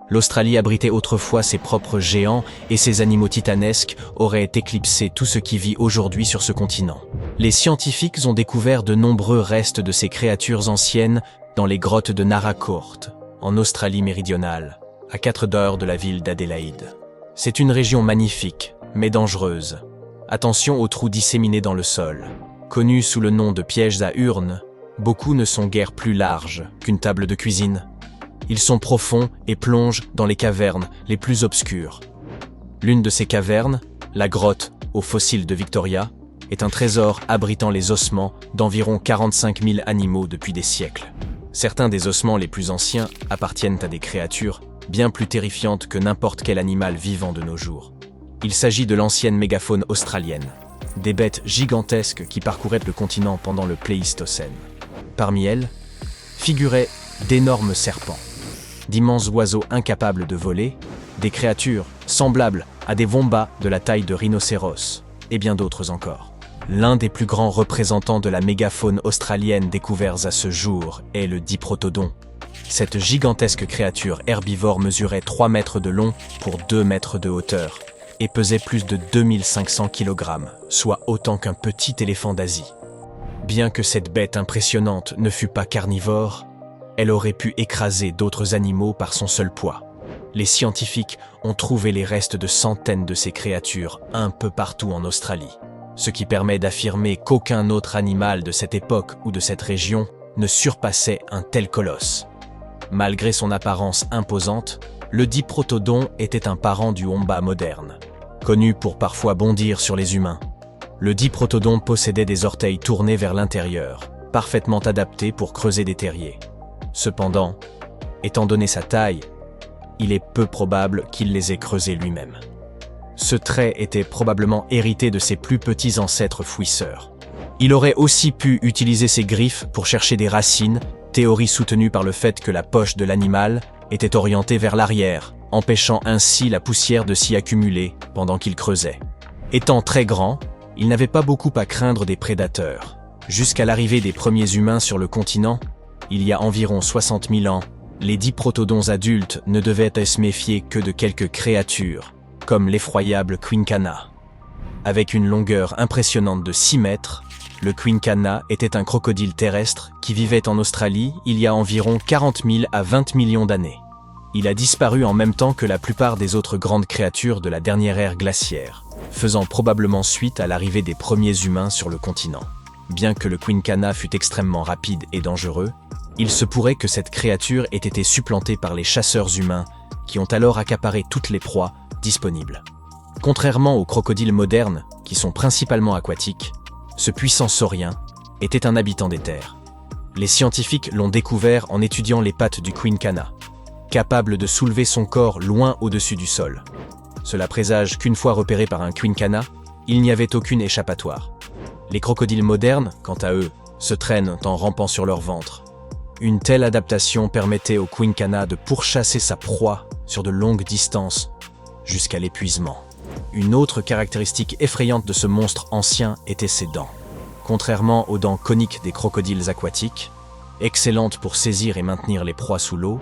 L'Australie abritait autrefois ses propres géants et ses animaux titanesques auraient éclipsé tout ce qui vit aujourd'hui sur ce continent. Les scientifiques ont découvert de nombreux restes de ces créatures anciennes dans les grottes de Naracoorte, en Australie méridionale, à 4 heures de la ville d'Adélaïde. C'est une région magnifique, mais dangereuse. Attention aux trous disséminés dans le sol. Connus sous le nom de pièges à urnes, beaucoup ne sont guère plus larges qu'une table de cuisine. Ils sont profonds et plongent dans les cavernes les plus obscures. L'une de ces cavernes, la grotte aux fossiles de Victoria, est un trésor abritant les ossements d'environ 45 000 animaux depuis des siècles. Certains des ossements les plus anciens appartiennent à des créatures bien plus terrifiantes que n'importe quel animal vivant de nos jours. Il s'agit de l'ancienne mégafaune australienne, des bêtes gigantesques qui parcouraient le continent pendant le Pléistocène. Parmi elles, figuraient d'énormes serpents, d'immenses oiseaux incapables de voler, des créatures semblables à des wombats de la taille de rhinocéros, et bien d'autres encore. L'un des plus grands représentants de la mégafaune australienne découverts à ce jour est le diprotodon. Cette gigantesque créature herbivore mesurait 3 mètres de long pour 2 mètres de hauteur et pesait plus de 2500 kg, soit autant qu'un petit éléphant d'Asie. Bien que cette bête impressionnante ne fût pas carnivore, elle aurait pu écraser d'autres animaux par son seul poids. Les scientifiques ont trouvé les restes de centaines de ces créatures un peu partout en Australie, ce qui permet d'affirmer qu'aucun autre animal de cette époque ou de cette région ne surpassait un tel colosse. Malgré son apparence imposante, le diprotodon était un parent du wombat moderne. Connu pour parfois bondir sur les humains, le diprotodon possédait des orteils tournés vers l'intérieur, parfaitement adaptés pour creuser des terriers. Cependant, étant donné sa taille, il est peu probable qu'il les ait creusés lui-même. Ce trait était probablement hérité de ses plus petits ancêtres fouisseurs. Il aurait aussi pu utiliser ses griffes pour chercher des racines, théorie soutenue par le fait que la poche de l'animal était orientée vers l'arrière, empêchant ainsi la poussière de s'y accumuler pendant qu'il creusait. Étant très grand, il n'avait pas beaucoup à craindre des prédateurs. Jusqu'à l'arrivée des premiers humains sur le continent, il y a environ 60 000 ans, les diprotodons adultes ne devaient se méfier que de quelques créatures, comme l'effroyable Quinkana. Avec une longueur impressionnante de 6 mètres, le Quinkana était un crocodile terrestre qui vivait en Australie il y a environ 40 000 à 20 millions d'années. Il a disparu en même temps que la plupart des autres grandes créatures de la dernière ère glaciaire, faisant probablement suite à l'arrivée des premiers humains sur le continent. Bien que le Quinkana fût extrêmement rapide et dangereux, il se pourrait que cette créature ait été supplantée par les chasseurs humains qui ont alors accaparé toutes les proies disponibles. Contrairement aux crocodiles modernes, qui sont principalement aquatiques, ce puissant saurien était un habitant des terres. Les scientifiques l'ont découvert en étudiant les pattes du Quinkana, capable de soulever son corps loin au-dessus du sol. Cela présage qu'une fois repéré par un Quinkana, il n'y avait aucune échappatoire. Les crocodiles modernes, quant à eux, se traînent en rampant sur leur ventre. Une telle adaptation permettait au Quinkana de pourchasser sa proie sur de longues distances, jusqu'à l'épuisement. Une autre caractéristique effrayante de ce monstre ancien était ses dents. Contrairement aux dents coniques des crocodiles aquatiques, excellentes pour saisir et maintenir les proies sous l'eau,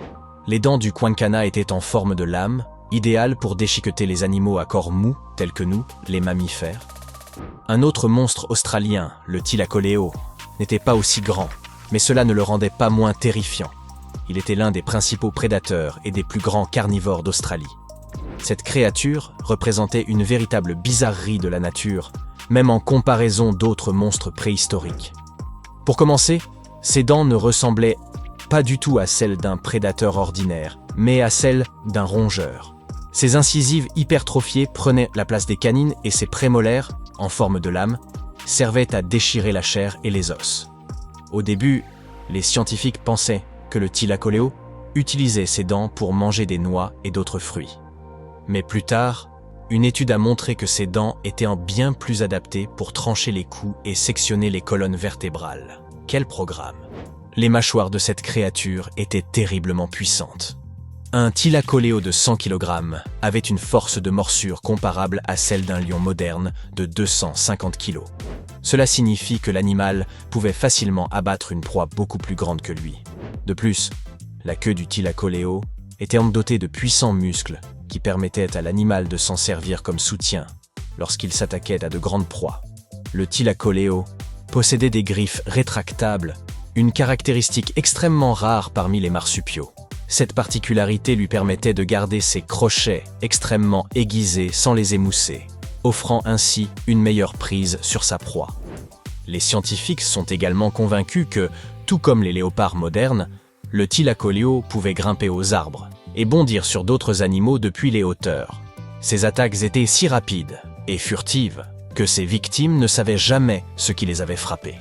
les dents du Quinkana étaient en forme de lame, idéales pour déchiqueter les animaux à corps mou, tels que nous, les mammifères. Un autre monstre australien, le Thylacoleo, n'était pas aussi grand, mais cela ne le rendait pas moins terrifiant. Il était l'un des principaux prédateurs et des plus grands carnivores d'Australie. Cette créature représentait une véritable bizarrerie de la nature, même en comparaison d'autres monstres préhistoriques. Pour commencer, ses dents ne ressemblaient pas du tout à celles d'un prédateur ordinaire, mais à celles d'un rongeur. Ses incisives hypertrophiées prenaient la place des canines et ses prémolaires, en forme de lame, servaient à déchirer la chair et les os. Au début, les scientifiques pensaient que le Thylacoleo utilisait ses dents pour manger des noix et d'autres fruits. Mais plus tard, une étude a montré que ses dents étaient bien plus adaptées pour trancher les coups et sectionner les colonnes vertébrales. Quel programme! Les mâchoires de cette créature étaient terriblement puissantes. Un Thylacoleo de 100 kg avait une force de morsure comparable à celle d'un lion moderne de 250 kg. Cela signifie que l'animal pouvait facilement abattre une proie beaucoup plus grande que lui. De plus, la queue du Thylacoleo était doté de puissants muscles qui permettaient à l'animal de s'en servir comme soutien lorsqu'il s'attaquait à de grandes proies. Le thylacoleo possédait des griffes rétractables, une caractéristique extrêmement rare parmi les marsupiaux. Cette particularité lui permettait de garder ses crochets extrêmement aiguisés sans les émousser, offrant ainsi une meilleure prise sur sa proie. Les scientifiques sont également convaincus que, tout comme les léopards modernes, le thylacoleo pouvait grimper aux arbres et bondir sur d'autres animaux depuis les hauteurs. Ses attaques étaient si rapides et furtives que ses victimes ne savaient jamais ce qui les avait frappés.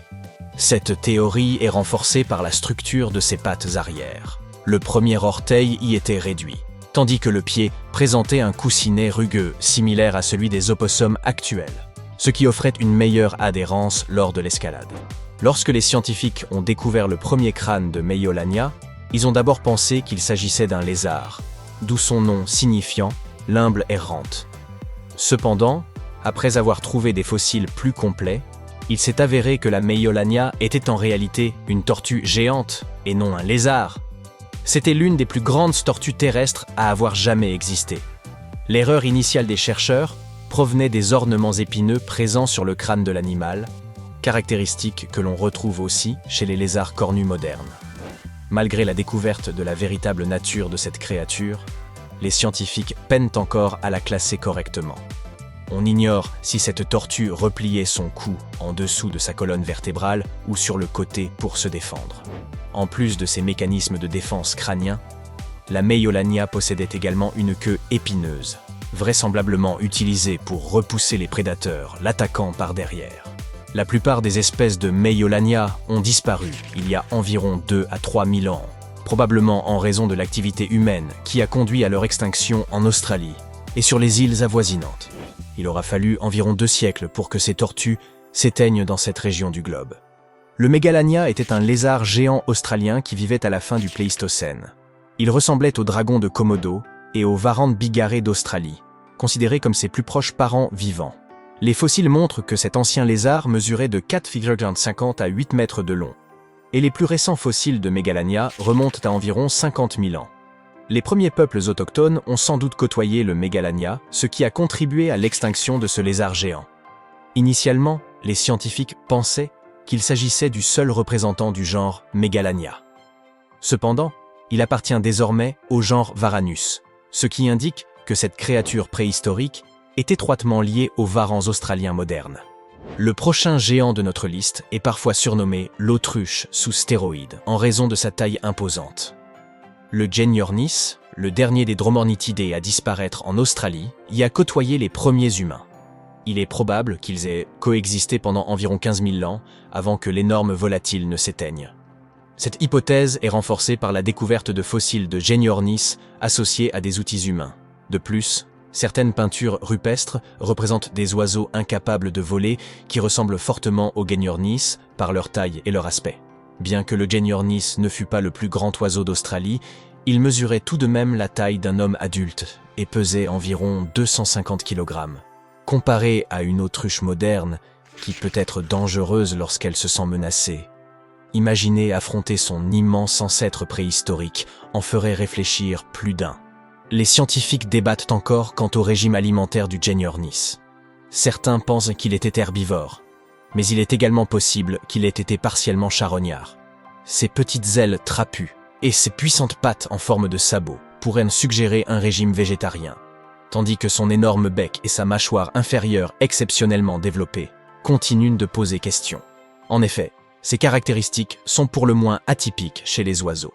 Cette théorie est renforcée par la structure de ses pattes arrière. Le premier orteil y était réduit, tandis que le pied présentait un coussinet rugueux similaire à celui des opossums actuels, ce qui offrait une meilleure adhérence lors de l'escalade. Lorsque les scientifiques ont découvert le premier crâne de Meiolania, ils ont d'abord pensé qu'il s'agissait d'un lézard, d'où son nom signifiant « l'humble errante ». Cependant, après avoir trouvé des fossiles plus complets, il s'est avéré que la Meiolania était en réalité une tortue géante et non un lézard. C'était l'une des plus grandes tortues terrestres à avoir jamais existé. L'erreur initiale des chercheurs provenait des ornements épineux présents sur le crâne de l'animal, caractéristique que l'on retrouve aussi chez les lézards cornus modernes. Malgré la découverte de la véritable nature de cette créature, les scientifiques peinent encore à la classer correctement. On ignore si cette tortue repliait son cou en dessous de sa colonne vertébrale ou sur le côté pour se défendre. En plus de ses mécanismes de défense crâniens, la Meiolania possédait également une queue épineuse, vraisemblablement utilisée pour repousser les prédateurs, l'attaquant par derrière. La plupart des espèces de Meiolania ont disparu il y a environ 2 à 3 000 ans, probablement en raison de l'activité humaine qui a conduit à leur extinction en Australie et sur les îles avoisinantes. Il aura fallu environ 2 siècles pour que ces tortues s'éteignent dans cette région du globe. Le Megalania était un lézard géant australien qui vivait à la fin du Pléistocène. Il ressemblait au dragon de Komodo et au varan bigarré d'Australie, considérés comme ses plus proches parents vivants. Les fossiles montrent que cet ancien lézard mesurait de 4,50 à 8 mètres de long, et les plus récents fossiles de Megalania remontent à environ 50 000 ans. Les premiers peuples autochtones ont sans doute côtoyé le Megalania, ce qui a contribué à l'extinction de ce lézard géant. Initialement, les scientifiques pensaient qu'il s'agissait du seul représentant du genre Megalania. Cependant, il appartient désormais au genre Varanus, ce qui indique que cette créature préhistorique est étroitement liée aux varans australiens modernes. Le prochain géant de notre liste est parfois surnommé l'autruche sous stéroïdes en raison de sa taille imposante. Le Genyornis, le dernier des Dromornithidés à disparaître en Australie, y a côtoyé les premiers humains. Il est probable qu'ils aient coexisté pendant environ 15 000 ans avant que l'énorme volatile ne s'éteigne. Cette hypothèse est renforcée par la découverte de fossiles de Genyornis associés à des outils humains. De plus, certaines peintures rupestres représentent des oiseaux incapables de voler qui ressemblent fortement aux Genyornis par leur taille et leur aspect. Bien que le Genyornis ne fût pas le plus grand oiseau d'Australie, il mesurait tout de même la taille d'un homme adulte et pesait environ 250 kg. Comparé à une autruche moderne, qui peut être dangereuse lorsqu'elle se sent menacée, imaginer affronter son immense ancêtre préhistorique en ferait réfléchir plus d'un. Les scientifiques débattent encore quant au régime alimentaire du Genyornis. Certains pensent qu'il était herbivore, mais il est également possible qu'il ait été partiellement charognard. Ses petites ailes trapues et ses puissantes pattes en forme de sabots pourraient suggérer un régime végétarien, tandis que son énorme bec et sa mâchoire inférieure exceptionnellement développée continuent de poser question. En effet, ces caractéristiques sont pour le moins atypiques chez les oiseaux.